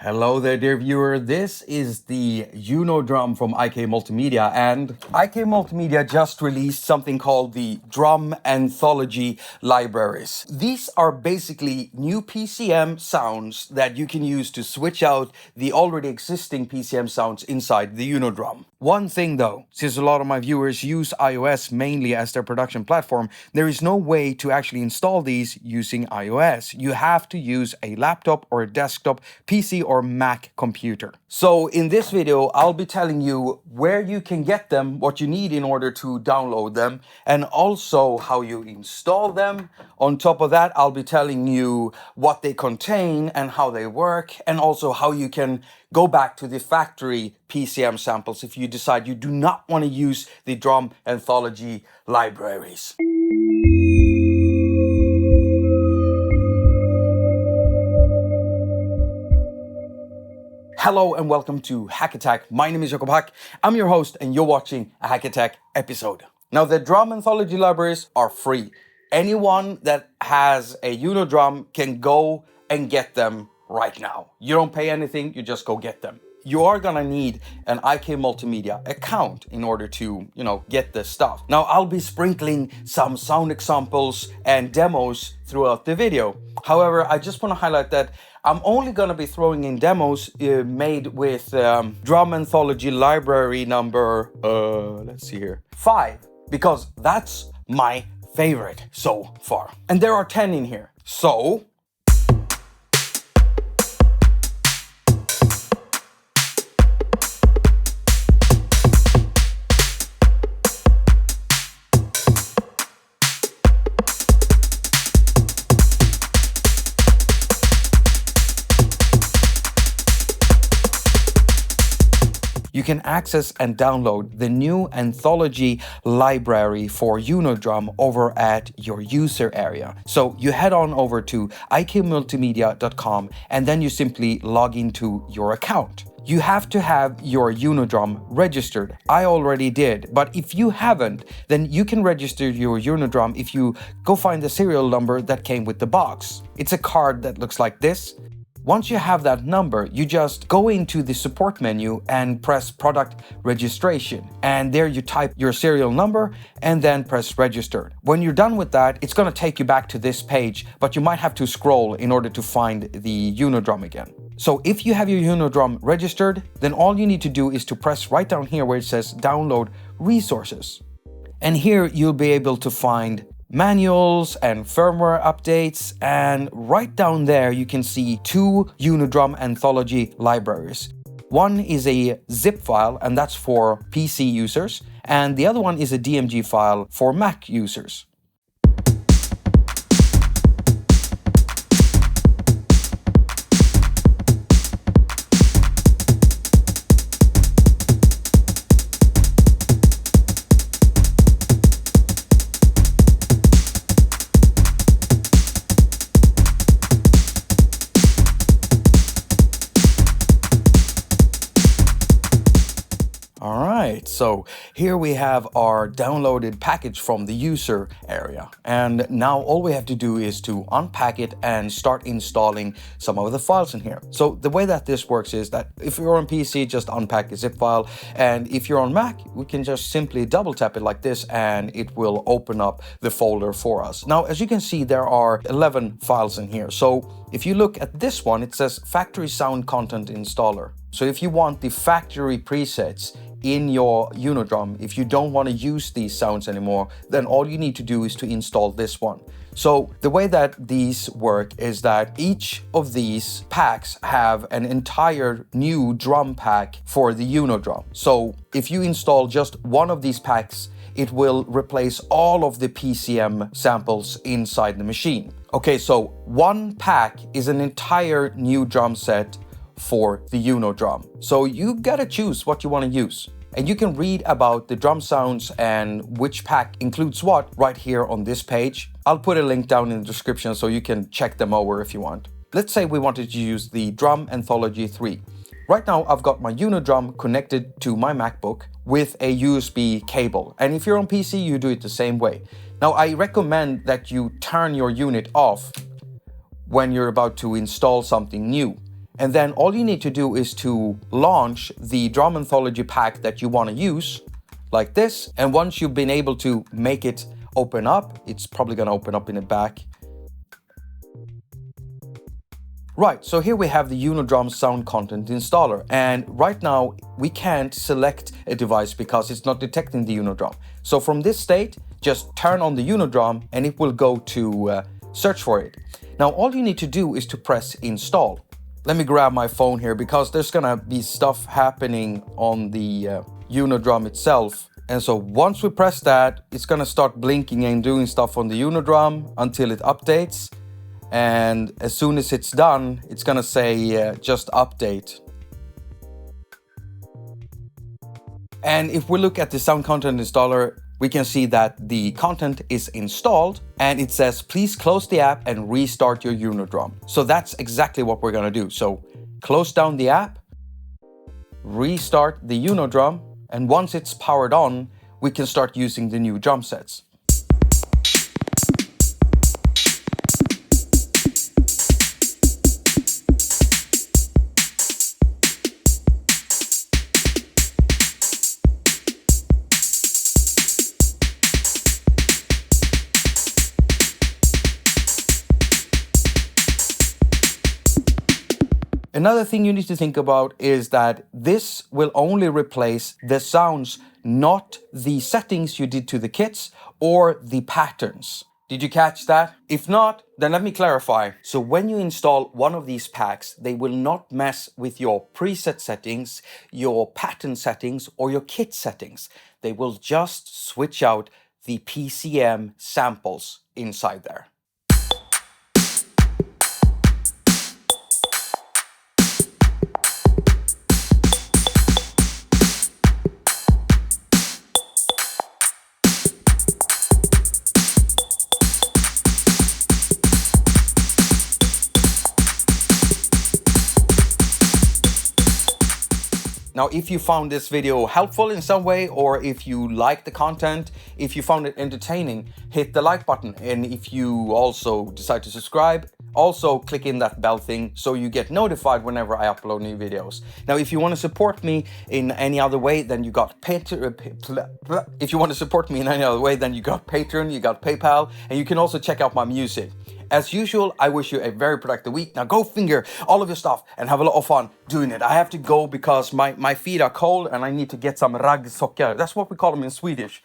Hello there, dear viewer. This is the Drum from haQ Multimedia, and haQ Multimedia just released something called the Drum Anthology Libraries. These are basically new PCM sounds that you can use to switch out the already existing PCM sounds inside the Drum. One thing though, since a lot of my viewers use iOS mainly as their production platform, there is no way to actually install these using iOS. You have to use a laptop or a desktop PC or Mac computer. So in this video, I'll be telling you where you can get them, what you need in order to download them, and also how you install them. On top of that, I'll be telling you what they contain and how they work, and also how you can go back to the factory PCM samples if you decide you do not want to use the Drum Anthology libraries. Hello and welcome to haQ attaQ. My name is Jakob. I'm your host and you're watching a haQ attaQ episode. Now the Drum Anthology libraries are free. Anyone that has a Drum can go and get them right now. You don't pay anything, you just go get them. You are gonna need an haQ Multimedia account in order to, get this stuff. Now I'll be sprinkling some sound examples and demos throughout the video. However, I just want to highlight that I'm only gonna be throwing in demos made with Drum Anthology Library number, 5, because that's my favorite so far. And there are 10 in here. So you can access and download the new Anthology library for Drum over at your user area. So you head on over to haQmultimedia.com and then you simply log into your account. You have to have your Drum registered. I already did, but if you haven't, then you can register your Drum if you go find the serial number that came with the box. It's a card that looks like this. Once you have that number, you just go into the support menu and press product registration. And there you type your serial number and then press register. When you're done with that, it's going to take you back to this page, but you might have to scroll in order to find the Drum again. So if you have your Drum registered, then all you need to do is to press right down here where it says download resources. And here you'll be able to find manuals and firmware updates, and right down there you can see 2 Drum Anthology libraries. One is a zip file and that's for PC users, and the other one is a DMG file for Mac users. So here we have our downloaded package from the user area. And now all we have to do is to unpack it and start installing some of the files in here. So the way that this works is that if you're on PC, just unpack a zip file. And if you're on Mac, we can just simply double tap it like this and it will open up the folder for us. Now, as you can see, there are 11 files in here. So if you look at this one, it says Factory Sound Content Installer. So if you want the factory presets in your Drum, if you don't want to use these sounds anymore, then all you need to do is to install this one. So the way that these work is that each of these packs have an entire new drum pack for the Drum. So if you install just one of these packs, it will replace all of the PCM samples inside the machine. Okay, so one pack is an entire new drum set for the Drum. So you gotta choose what you want to use. And you can read about the drum sounds and which pack includes what right here on this page. I'll put a link down in the description so you can check them over if you want. Let's say we wanted to use the Drum Anthology 3. Right now I've got my Drum connected to my MacBook with a USB cable. And if you're on PC, you do it the same way. Now I recommend that you turn your unit off when you're about to install something new. And then all you need to do is to launch the Drum Anthology pack that you want to use, like this. And once you've been able to make it open up, it's probably going to open up in the back. Right, so here we have the Unidrum sound content installer, and right now we can't select a device because it's not detecting the Unidrum. So from this state, just turn on the Unidrum and it will go to search for it. Now all you need to do is to press install. Let me grab my phone here because there's gonna be stuff happening on the Unidrum itself. And so once we press that, it's gonna start blinking and doing stuff on the Unidrum until it updates. And as soon as it's done, it's gonna say just update. And if we look at the sound content installer, we can see that the content is installed and it says, please close the app and restart your Unidrum. So that's exactly what we're gonna do. So close down the app, restart the Unidrum, and once it's powered on, we can start using the new drum sets. Another thing you need to think about is that this will only replace the sounds, not the settings you did to the kits or the patterns. Did you catch that? If not, then let me clarify. So when you install one of these packs, they will not mess with your preset settings, your pattern settings, or your kit settings. They will just switch out the PCM samples inside there. Now, if you found this video helpful in some way, or if you liked the content, if you found it entertaining, hit the like button. And if you also decide to subscribe, also click in that bell thing so you get notified whenever I upload new videos. Now, if you want to support me in any other way, then you got if you want to support me in any other way, then you got Patreon, you got PayPal, and you can also check out my music. As usual, I wish you a very productive week. Now go finger all of your stuff and have a lot of fun doing it. I have to go because my feet are cold and I need to get some raggsockar. That's what we call them in Swedish.